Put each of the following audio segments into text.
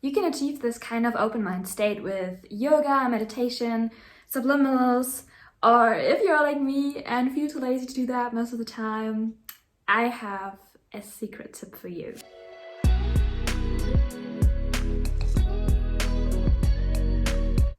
You can achieve this kind of open mind state with yoga, meditation, subliminals, or if you're like me and feel too lazy to do that most of the time, I have a secret tip for you.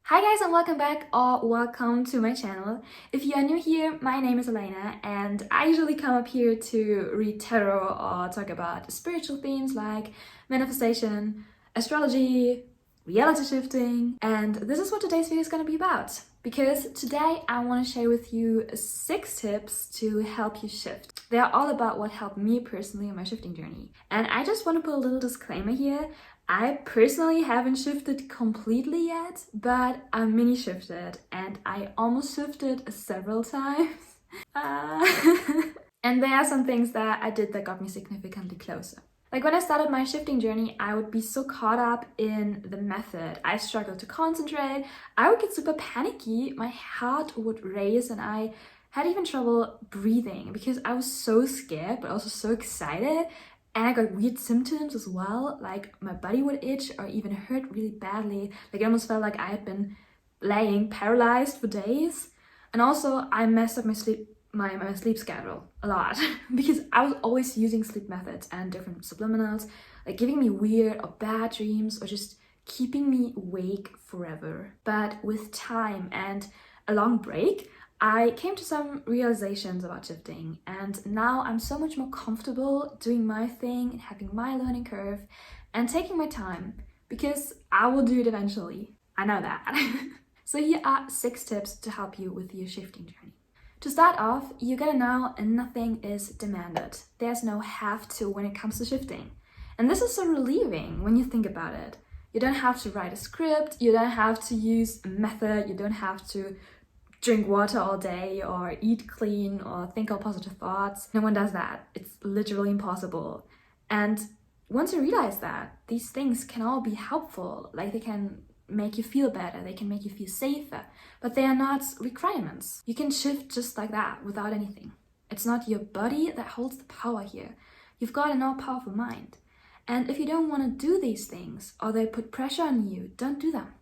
Hi guys and welcome back or welcome to my channel. If you are new here, my name is Elena and I usually come up here to read tarot or talk about spiritual themes like manifestation, astrology, reality shifting, and this is what today's video is going to be about. Because today I want to share with you 6 tips to help you shift. They are all about what helped me personally in my shifting journey. And I just want to put a little disclaimer here. I personally haven't shifted completely yet, but I mini shifted and I almost shifted several times. And there are some things that I did that got me significantly closer. Like when I started my shifting journey, I would be so caught up in the method. I struggled to concentrate. I would get super panicky. My heart would race and I had even trouble breathing because I was so scared, but also so excited. And I got weird symptoms as well, like my body would itch or even hurt really badly. Like it almost felt like I had been laying paralyzed for days. And also I messed up my sleep schedule a lot because I was always using sleep methods and different subliminals, like giving me weird or bad dreams or just keeping me awake forever. But with time and a long break, I came to some realizations about shifting, and now I'm so much more comfortable doing my thing and having my learning curve and taking my time because I will do it eventually. I know that. So here are 6 tips to help you with your shifting journey. To start off, you gotta know nothing is demanded. There's no have to when it comes to shifting. And this is so relieving when you think about it. You don't have to write a script, you don't have to use a method, you don't have to drink water all day or eat clean or think all positive thoughts. No one does that. It's literally impossible. And once you realize that, these things can all be helpful. Like they can make you feel better, they can make you feel safer, but they are not requirements. You can shift just like that without anything. It's not your body that holds the power here. You've got an all-powerful mind. And if you don't want to do these things or they put pressure on you, don't do them.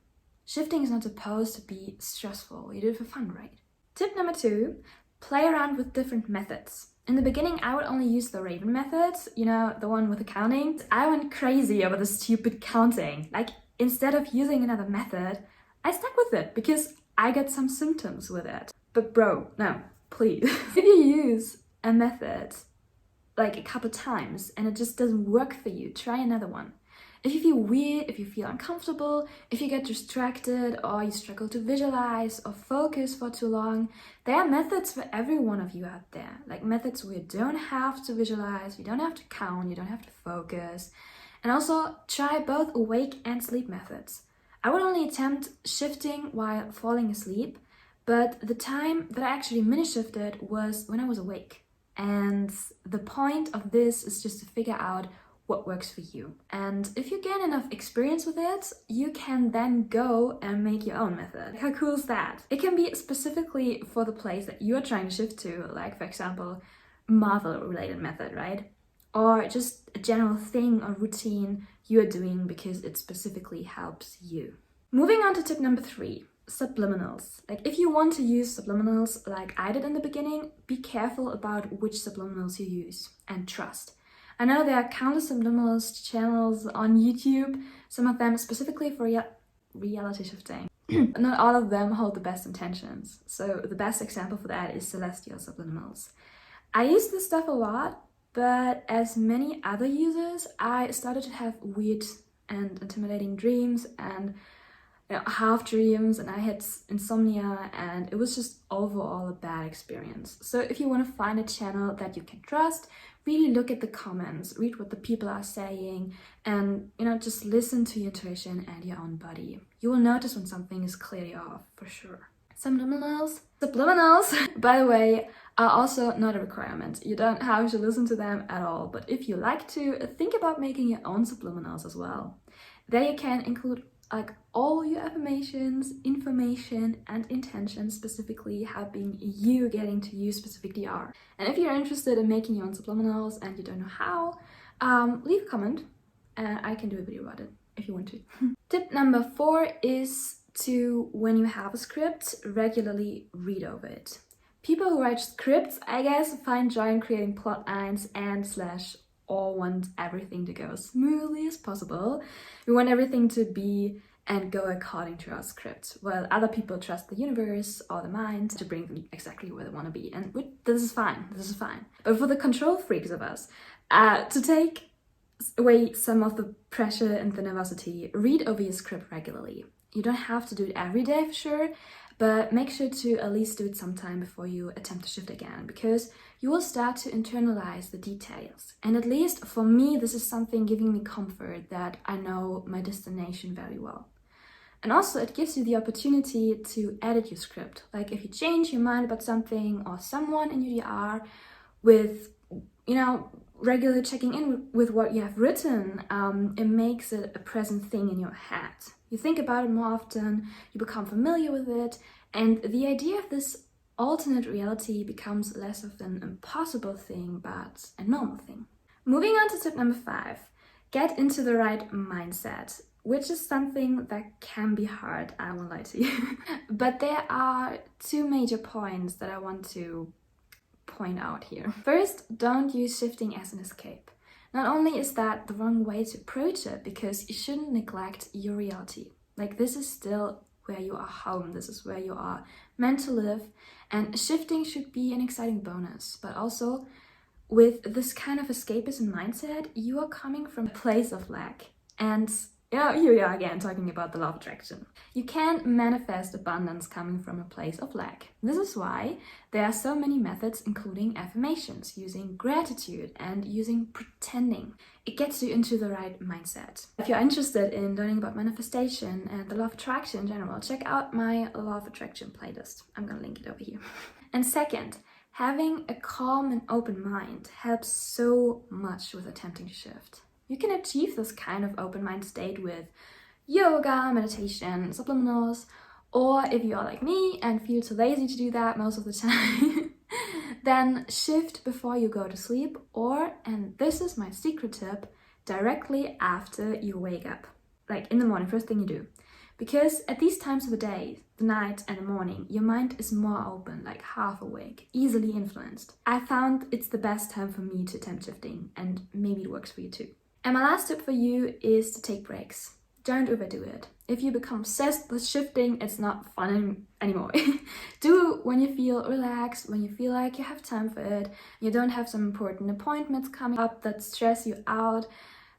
Shifting is not supposed to be stressful. You do it for fun, right? Tip number 2, play around with different methods. In the beginning, I would only use the Raven method, you know, the one with the counting. I went crazy over the stupid counting. Like, instead of using another method, I stuck with it because I got some symptoms with it. But bro, no, please. If you use a method like a couple times and it just doesn't work for you, try another one. If you feel weird, if you feel uncomfortable, if you get distracted or you struggle to visualize or focus for too long, there are methods for every one of you out there. Like methods where you don't have to visualize, you don't have to count, you don't have to focus. And also try both awake and sleep methods. I would only attempt shifting while falling asleep, but the time that I actually mini shifted was when I was awake. And the point of this is just to figure out what works for you. And if you gain enough experience with it, you can then go and make your own method. How cool is that? It can be specifically for the place that you are trying to shift to, like for example, Marvel related method, right? Or just a general thing or routine you are doing because it specifically helps you. Moving on to tip number 3, subliminals. Like if you want to use subliminals like I did in the beginning, be careful about which subliminals you use and trust. I know there are countless subliminals channels on YouTube, some of them specifically for reality shifting. Not all of them hold the best intentions. So the best example for that is Celestial Subliminals. I use this stuff a lot, but as many other users, I started to have weird and intimidating dreams and half dreams, and I had insomnia, and it was just overall a bad experience. So if you want to find a channel that you can trust, really look at the comments, read what the people are saying, and just listen to your intuition and your own body. You will notice when something is clearly off, for sure. Subliminals, by the way, are also not a requirement. You don't have to listen to them at all, but if you like to, think about making your own subliminals as well. There you can include like all your affirmations, information, and intentions specifically helping you getting to use specific DR. And if you're interested in making your own subliminals and you don't know how, leave a comment and I can do a video about it. if you want to. Tip number 4 is to, when you have a script, regularly read over it. People who write scripts, I guess, find joy in creating plot lines and slash or want everything to go as smoothly as possible. We want everything to be and go according to our script, while other people trust the universe or the mind to bring them exactly where they want to be. And this is fine, this is fine. But for the control freaks of us, to take away some of the pressure and the nervosity, read over your script regularly. You don't have to do it every day for sure, but make sure to at least do it sometime before you attempt to shift again, because you will start to internalize the details. And at least for me, this is something giving me comfort that I know my destination very well. And also it gives you the opportunity to edit your script. Like if you change your mind about something or someone in your DR with, regular checking in with what you have written, it makes it a present thing in your head. You think about it more often, you become familiar with it, and the idea of this alternate reality becomes less of an impossible thing, but a normal thing. Moving on to tip number 5, get into the right mindset, which is something that can be hard, I won't lie to you. But there are 2 major points that I want to point out here. First, don't use shifting as an escape. Not only is that the wrong way to approach it, because you shouldn't neglect your reality. Like, this is still where you are home, this is where you are meant to live, and shifting should be an exciting bonus. But also, with this kind of escapism mindset, you are coming from a place of lack. And here we are again talking about the law of attraction. You can't manifest abundance coming from a place of lack. This is why there are so many methods, including affirmations, using gratitude, and using pretending. It gets you into the right mindset. If you're interested in learning about manifestation and the law of attraction in general, check out my law of attraction playlist. I'm gonna link it over here. And second, having a calm and open mind helps so much with attempting to shift. You can achieve this kind of open mind state with yoga, meditation, subliminals, or if you are like me and feel too lazy to do that most of the time, then shift before you go to sleep, or, and this is my secret tip, directly after you wake up. Like in the morning, first thing you do. Because at these times of the day, the night and the morning, your mind is more open, like half awake, easily influenced. I found it's the best time for me to attempt shifting, and maybe it works for you too. And my last tip for you is to take breaks. Don't overdo it. If you become obsessed with shifting, it's not fun anymore. Do it when you feel relaxed, when you feel like you have time for it, you don't have some important appointments coming up that stress you out.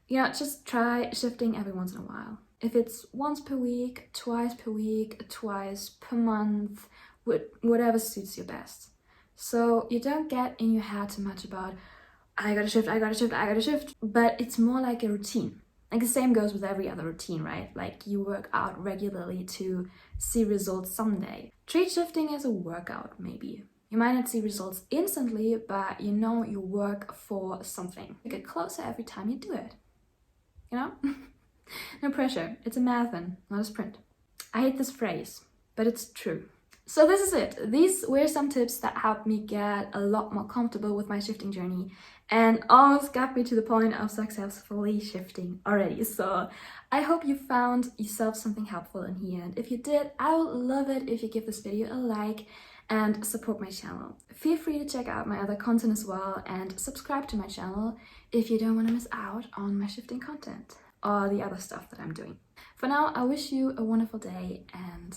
Just try shifting every once in a while. If it's once per week, twice per month, whatever suits you best. So you don't get in your head too much about, I gotta shift, but it's more like a routine. Like the same goes with every other routine, right? Like you work out regularly to see results someday. Treat shifting as a workout, maybe. You might not see results instantly, but you work for something. You get closer every time you do it. No pressure. It's a marathon, not a sprint. I hate this phrase, but it's true. So this is it. These were some tips that helped me get a lot more comfortable with my shifting journey and almost got me to the point of successfully shifting already. So I hope you found yourself something helpful in here. And if you did, I would love it if you give this video a like and support my channel. Feel free to check out my other content as well and subscribe to my channel if you don't want to miss out on my shifting content or the other stuff that I'm doing. For now, I wish you a wonderful day and